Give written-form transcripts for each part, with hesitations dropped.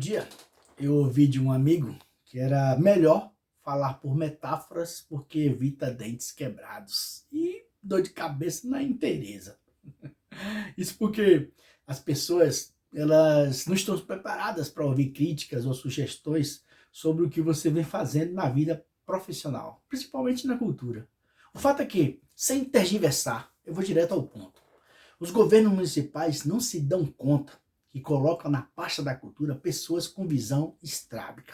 dia eu ouvi de um amigo que era melhor falar por metáforas porque evita dentes quebrados e dor de cabeça na inteireza. Isso porque as pessoas elas não estão preparadas para ouvir críticas ou sugestões sobre o que você vem fazendo na vida profissional, principalmente na cultura. O fato é que, sem tergiversar, eu vou direto ao ponto. Os governos municipais não se dão conta que colocam na pasta da cultura pessoas com visão estrábica.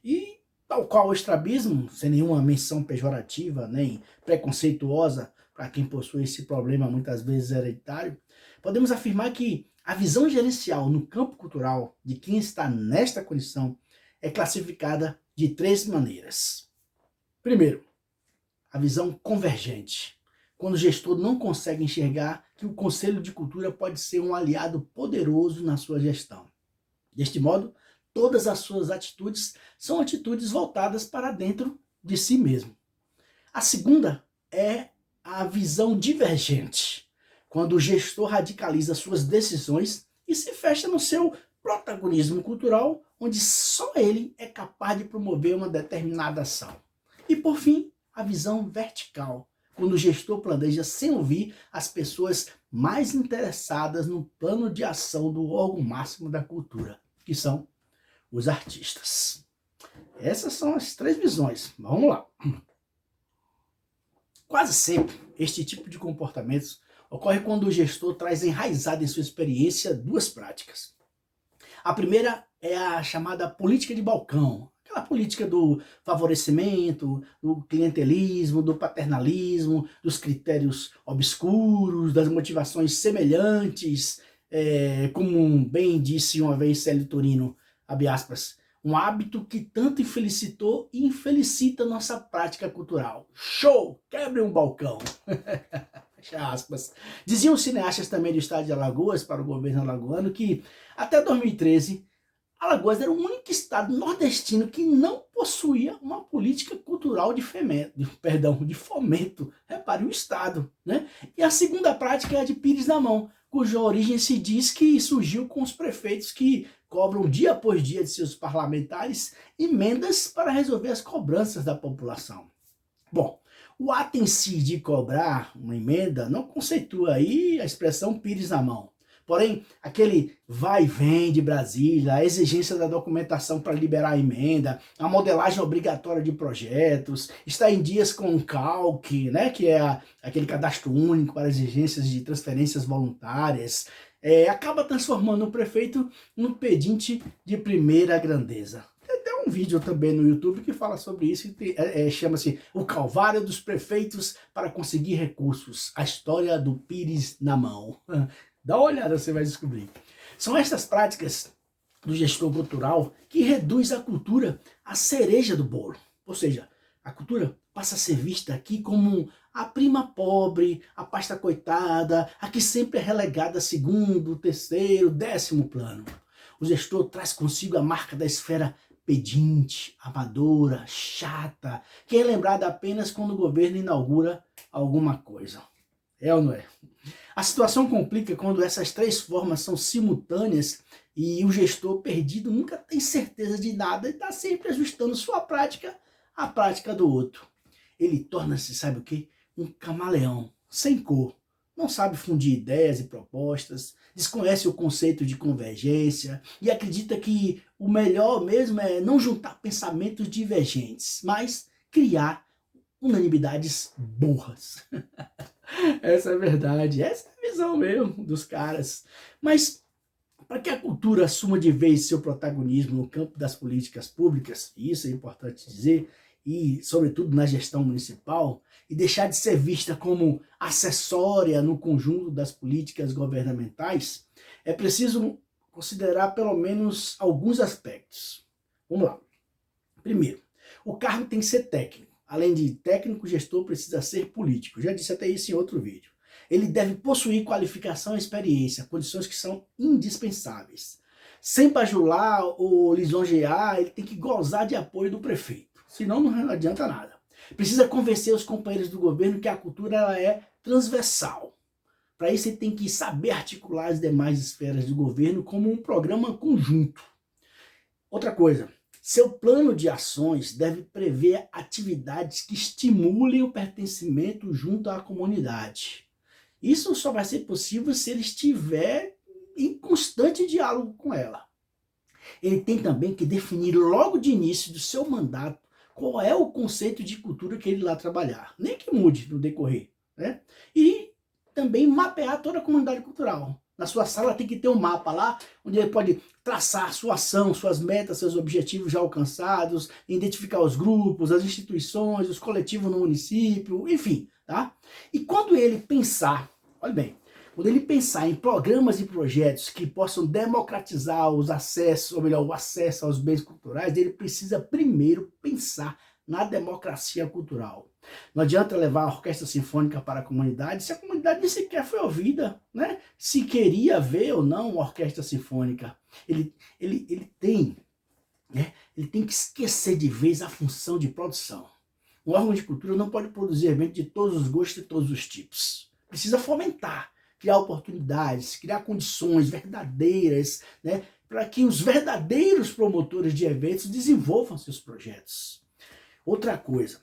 E, tal qual o estrabismo, sem nenhuma menção pejorativa nem preconceituosa para quem possui esse problema muitas vezes hereditário, podemos afirmar que a visão gerencial no campo cultural de quem está nesta condição é classificada de três maneiras. Primeiro, a visão convergente, quando o gestor não consegue enxergar que o Conselho de Cultura pode ser um aliado poderoso na sua gestão. Deste modo, todas as suas atitudes são atitudes voltadas para dentro de si mesmo. A segunda é a visão divergente, quando o gestor radicaliza suas decisões e se fecha no seu protagonismo cultural, onde só ele é capaz de promover uma determinada ação. E por fim, a visão vertical, quando o gestor planeja sem ouvir as pessoas mais interessadas no plano de ação do órgão máximo da cultura, que são os artistas. Essas são as três visões. Vamos lá. Quase sempre, este tipo de comportamentos ocorre quando o gestor traz enraizado em sua experiência duas práticas. A primeira é a chamada política de balcão, aquela política do favorecimento, do clientelismo, do paternalismo, dos critérios obscuros, das motivações semelhantes, como bem disse uma vez Célio Turino, abre aspas, um hábito que tanto infelicitou e infelicita nossa prática cultural. Show! Quebre um balcão! Fecha aspas. Diziam os cineastas também do estado de Alagoas para o governo alagoano que até 2013 Alagoas era o único estado nordestino que não possuía uma política cultural de fomento. Repare, o estado, né? E a segunda prática é a de Pires na Mão, cuja origem se diz que surgiu com os prefeitos que cobram dia após dia de seus parlamentares emendas para resolver as cobranças da população. Bom, o ato em si de cobrar uma emenda não conceitua aí a expressão Pires na Mão. Porém, aquele vai e vem de Brasília, a exigência da documentação para liberar a emenda, a modelagem obrigatória de projetos, está em dias com o CALC, né, que é aquele cadastro único para exigências de transferências voluntárias, acaba transformando o prefeito num pedinte de primeira grandeza. Tem até um vídeo também no YouTube que fala sobre isso, chama-se O Calvário dos Prefeitos para Conseguir Recursos, a história do Pires na Mão. Dá uma olhada, você vai descobrir. São estas práticas do gestor cultural que reduz a cultura à cereja do bolo. Ou seja, a cultura passa a ser vista aqui como a prima pobre, a pasta coitada, a que sempre é relegada a segundo, terceiro, 10º plano. O gestor traz consigo a marca da esfera pedinte, amadora, chata, que é lembrada apenas quando o governo inaugura alguma coisa. É ou não é? A situação complica quando essas três formas são simultâneas e o gestor perdido nunca tem certeza de nada e está sempre ajustando sua prática à prática do outro. Ele torna-se, sabe o quê? Um camaleão, sem cor. Não sabe fundir ideias e propostas, desconhece o conceito de convergência e acredita que o melhor mesmo é não juntar pensamentos divergentes, mas criar unanimidades burras. Essa é a verdade, essa é a visão mesmo dos caras. Mas para que a cultura assuma de vez seu protagonismo no campo das políticas públicas, e isso é importante dizer, e sobretudo na gestão municipal, e deixar de ser vista como acessória no conjunto das políticas governamentais, é preciso considerar pelo menos alguns aspectos. Vamos lá. Primeiro, o cargo tem que ser técnico. Além de técnico, o gestor precisa ser político. Já disse até isso em outro vídeo. Ele deve possuir qualificação e experiência, condições que são indispensáveis. Sem bajular ou lisonjear, ele tem que gozar de apoio do prefeito. Senão não adianta nada. Precisa convencer os companheiros do governo que a cultura ela é transversal. Para isso ele tem que saber articular as demais esferas do governo como um programa conjunto. Outra coisa, seu plano de ações deve prever atividades que estimulem o pertencimento junto à comunidade. Isso só vai ser possível se ele estiver em constante diálogo com ela. Ele tem também que definir logo de início do seu mandato qual é o conceito de cultura que ele lá trabalhar, nem que mude no decorrer, né? E também mapear toda a comunidade cultural. Na sua sala tem que ter um mapa lá, onde ele pode traçar sua ação, suas metas, seus objetivos já alcançados, identificar os grupos, as instituições, os coletivos no município, enfim, tá? E quando ele pensar, olha bem, quando ele pensar em programas e projetos que possam democratizar os acessos, ou melhor, o acesso aos bens culturais, ele precisa primeiro pensar na democracia cultural. Não adianta levar a orquestra sinfônica para a comunidade se a comunidade nem sequer foi ouvida, né? Se queria ver ou não uma orquestra sinfônica. Ele tem que esquecer de vez a função de produção. Um órgão de cultura não pode produzir eventos de todos os gostos e todos os tipos. Precisa fomentar, criar oportunidades, criar condições verdadeiras, né, para que os verdadeiros promotores de eventos desenvolvam seus projetos. Outra coisa,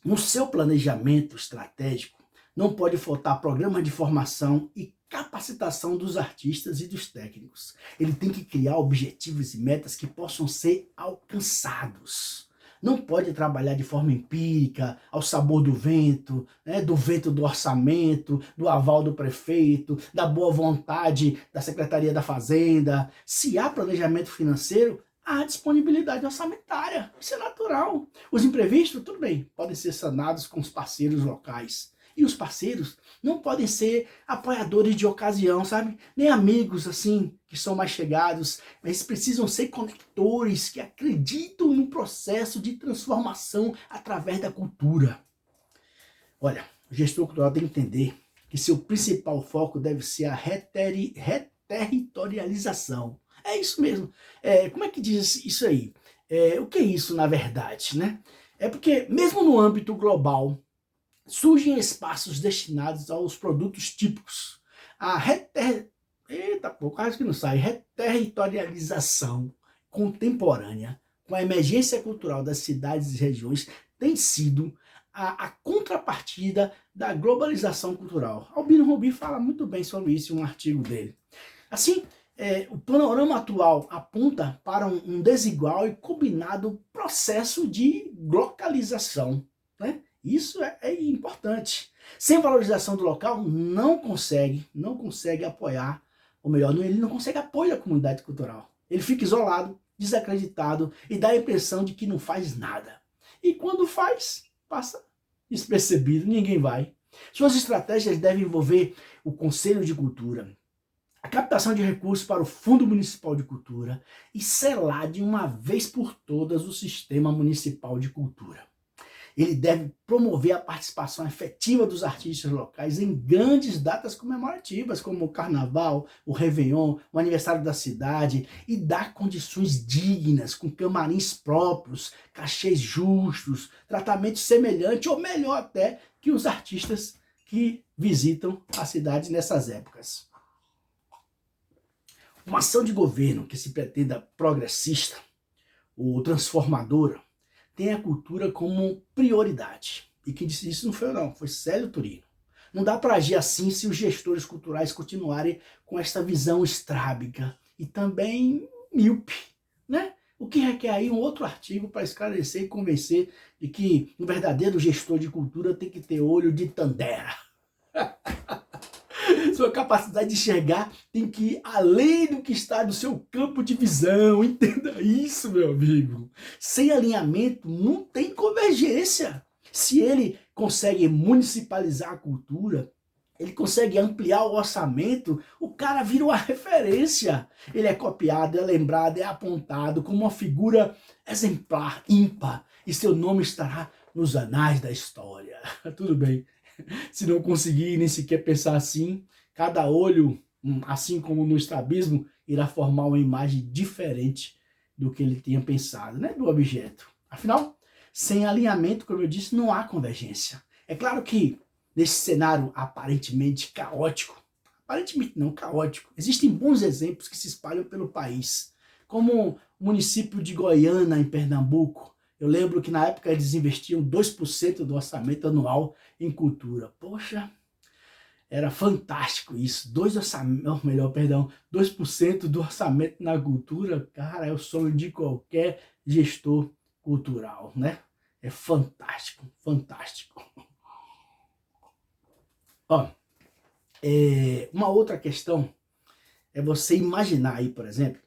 no seu planejamento estratégico, não pode faltar programas de formação e capacitação dos artistas e dos técnicos. Ele tem que criar objetivos e metas que possam ser alcançados. Não pode trabalhar de forma empírica, ao sabor do vento, né, do vento do orçamento, do aval do prefeito, da boa vontade da Secretaria da Fazenda. Se há planejamento financeiro, há disponibilidade orçamentária. Isso é natural. Os imprevistos, tudo bem, podem ser sanados com os parceiros locais. E os parceiros não podem ser apoiadores de ocasião, sabe? Nem amigos, assim, que são mais chegados. Mas precisam ser conectores que acreditam no processo de transformação através da cultura. Olha, o gestor cultural tem que entender que seu principal foco deve ser a reterritorialização. É isso mesmo. Como é que diz isso aí? O que é isso, na verdade, né? É porque, mesmo no âmbito global, surgem espaços destinados aos produtos típicos. A reterritorialização contemporânea, com a emergência cultural das cidades e regiões, tem sido a contrapartida da globalização cultural. Albino Rubin fala muito bem sobre isso em um artigo dele. Assim, o panorama atual aponta para um desigual e combinado processo de localização, né? Isso é importante. Sem valorização do local, não consegue apoiar, ou melhor, ele não consegue apoio da comunidade cultural. Ele fica isolado, desacreditado e dá a impressão de que não faz nada. E quando faz, passa despercebido, ninguém vai. Suas estratégias devem envolver o Conselho de Cultura, a captação de recursos para o Fundo Municipal de Cultura e selar de uma vez por todas o Sistema Municipal de Cultura. Ele deve promover a participação efetiva dos artistas locais em grandes datas comemorativas, como o Carnaval, o Réveillon, o aniversário da cidade, e dar condições dignas, com camarins próprios, cachês justos, tratamento semelhante ou melhor até que os artistas que visitam a cidade nessas épocas. Uma ação de governo que se pretenda progressista ou transformadora tem a cultura como prioridade. E quem disse isso não foi eu não, foi Célio Turino. Não dá para agir assim se os gestores culturais continuarem com esta visão estrábica e também míope, né? O que requer aí um outro artigo para esclarecer e convencer de que um verdadeiro gestor de cultura tem que ter olho de Tandera. Sua capacidade de enxergar tem que ir além do que está no seu campo de visão. Entenda isso, meu amigo. Sem alinhamento não tem convergência. Se ele consegue municipalizar a cultura, ele consegue ampliar o orçamento, o cara vira uma referência. Ele é copiado, é lembrado, é apontado como uma figura exemplar, ímpar, e seu nome estará nos anais da história. Tudo bem. Se não conseguir nem sequer pensar assim, cada olho, assim como no estrabismo, irá formar uma imagem diferente do que ele tinha pensado, né, do objeto. Afinal, sem alinhamento, como eu disse, não há convergência. É claro que nesse cenário aparentemente caótico, aparentemente não caótico, existem bons exemplos que se espalham pelo país, como o município de Goiânia, em Pernambuco, eu lembro que na época eles investiam 2% do orçamento anual em cultura. Poxa, era fantástico isso. 2% do orçamento na cultura, cara, é o sonho de qualquer gestor cultural, né? É fantástico, fantástico. Ó, uma outra questão é você imaginar aí, por exemplo,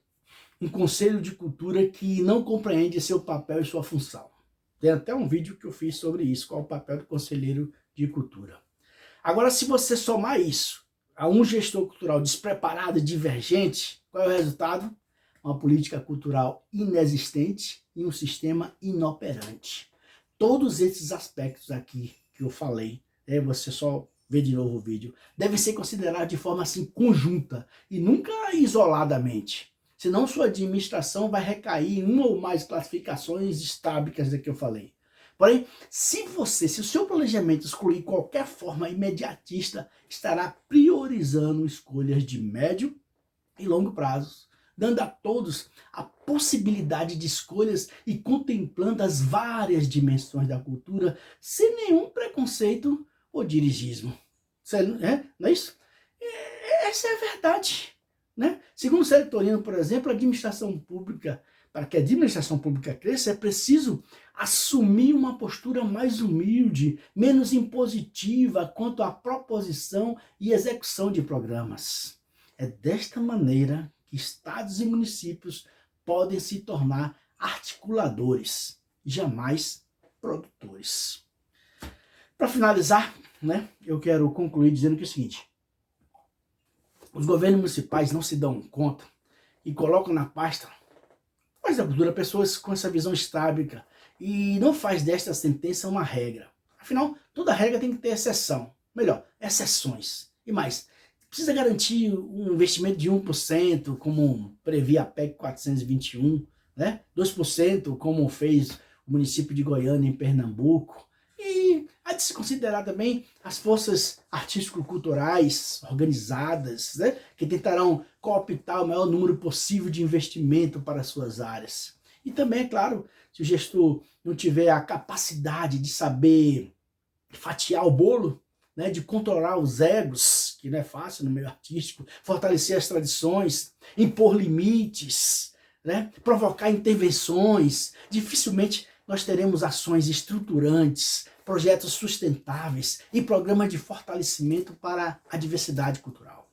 um conselho de cultura que não compreende seu papel e sua função. Tem até um vídeo que eu fiz sobre isso, qual é o papel do conselheiro de cultura. Agora, se você somar isso a um gestor cultural despreparado e divergente, qual é o resultado? Uma política cultural inexistente e um sistema inoperante. Todos esses aspectos aqui que eu falei, você só vê de novo o vídeo, devem ser considerados de forma assim conjunta e nunca isoladamente. Senão sua administração vai recair em uma ou mais classificações estábicas da que eu falei. Porém, se o seu planejamento excluir qualquer forma imediatista, estará priorizando escolhas de médio e longo prazo, dando a todos a possibilidade de escolhas e contemplando as várias dimensões da cultura sem nenhum preconceito ou dirigismo. Não é isso? Essa é a verdade. Né? Segundo o Sertorino, por exemplo, para que a administração pública cresça, é preciso assumir uma postura mais humilde, menos impositiva quanto à proposição e execução de programas. É desta maneira que estados e municípios podem se tornar articuladores, jamais produtores. Para finalizar, eu quero concluir dizendo que é o seguinte: os governos municipais não se dão conta e colocam na pasta da cultura pessoas com essa visão estábica e não faz desta sentença uma regra. Afinal, toda regra tem que ter exceção. Melhor, exceções. E mais, precisa garantir um investimento de 1%, como previa a PEC 421, 2%, como fez o município de Goiânia, em Pernambuco. E há de se considerar também as forças artístico-culturais organizadas, que tentarão cooptar o maior número possível de investimento para suas áreas. E também, é claro, se o gestor não tiver a capacidade de saber fatiar o bolo, de controlar os egos, que não é fácil no meio artístico, fortalecer as tradições, impor limites, provocar intervenções, dificilmente nós teremos ações estruturantes, projetos sustentáveis e programas de fortalecimento para a diversidade cultural.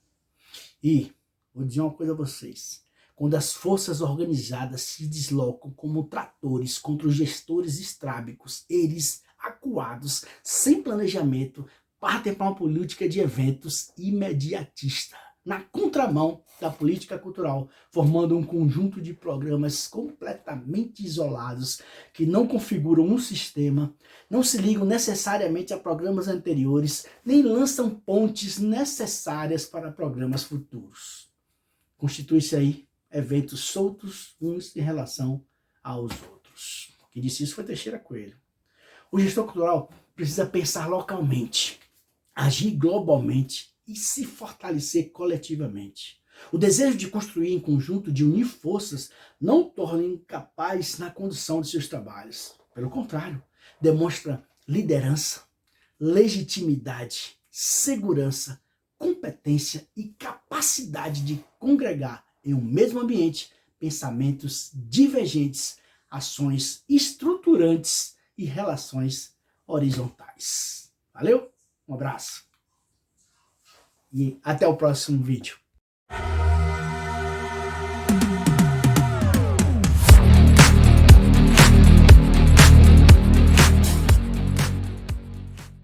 E vou dizer uma coisa a vocês: quando as forças organizadas se deslocam como tratores contra os gestores estrábicos, eles, acuados, sem planejamento, partem para uma política de eventos imediatista, na contramão da política cultural, formando um conjunto de programas completamente isolados, que não configuram um sistema, não se ligam necessariamente a programas anteriores, nem lançam pontes necessárias para programas futuros. Constitui-se aí eventos soltos uns em relação aos outros. Quem disse isso foi Teixeira Coelho. O gestor cultural precisa pensar localmente, agir globalmente e se fortalecer coletivamente. O desejo de construir em conjunto, de unir forças, não o torna incapaz na condução de seus trabalhos. Pelo contrário, demonstra liderança, legitimidade, segurança, competência e capacidade de congregar em um mesmo ambiente pensamentos divergentes, ações estruturantes e relações horizontais. Valeu? Um abraço. E até o próximo vídeo.